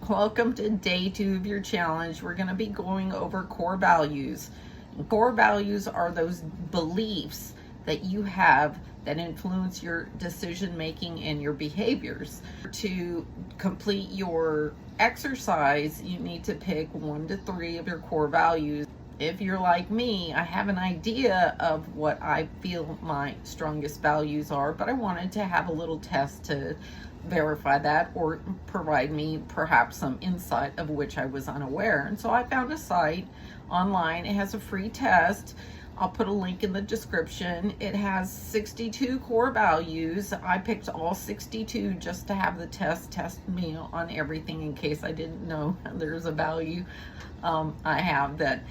Welcome to day 2 of your challenge. We're going to be going over core values. Core values are those beliefs that you have that influence your decision making and your behaviors. To complete your exercise, you need to pick 1 to 3 of your core values. If you're like me, I have an idea of what I feel my strongest values are, but I wanted to have a little test to verify that or provide me perhaps some insight of which I was unaware. And so I found a site online. It has a free test. I'll put a link in the description. It has 62 core values. I picked all 62 just to have the test me on everything in case I didn't know there's a value I have that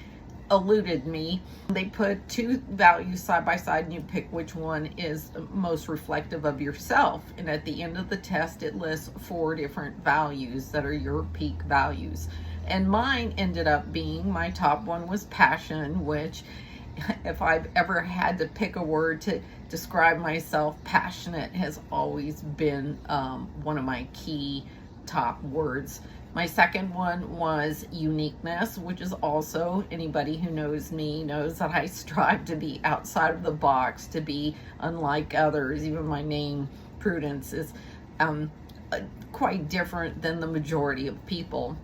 eluded me. They put 2 values side by side and you pick which one is most reflective of yourself. And at the end of the test, it lists 4 different values that are your peak values. And mine ended up being, my top one was passion, which if I've ever had to pick a word to describe myself, passionate has always been one of my key top words. My second one was uniqueness, which is also, anybody who knows me knows that I strive to be outside of the box, to be unlike others. Even my name, Prudence, is quite different than the majority of people.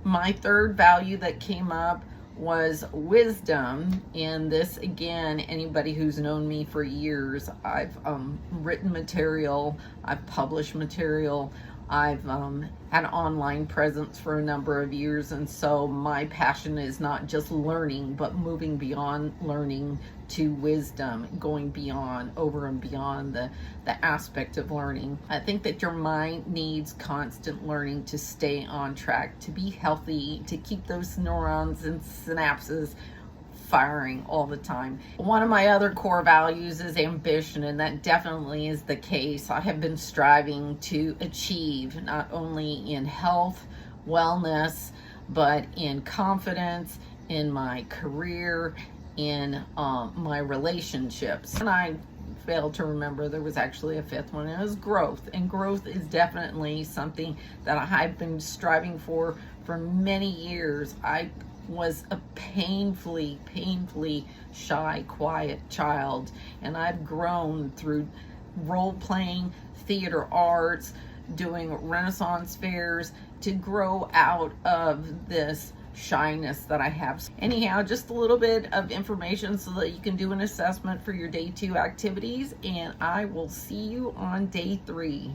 My third value that came up was wisdom. And this, again, anybody who's known me for years, I've written material, I've published material, I've had an online presence for a number of years, and so my passion is not just learning, but moving beyond learning to wisdom, going beyond, over and beyond the aspect of learning. I think that your mind needs constant learning to stay on track, to be healthy, to keep those neurons and synapses firing all the time. One of my other core values is ambition, and that definitely is the case. I have been striving to achieve not only in health, wellness, but in confidence, in my career, in my relationships. And I failed to remember there was actually a 5th one, and it was growth. And growth is definitely something that I've been striving for many years. I was a painfully shy, quiet child, and I've grown through role-playing, theater arts, doing Renaissance fairs to grow out of this shyness that I have. Anyhow, just a little bit of information so that you can do an assessment for your day 2 activities, and I will see you on day 3.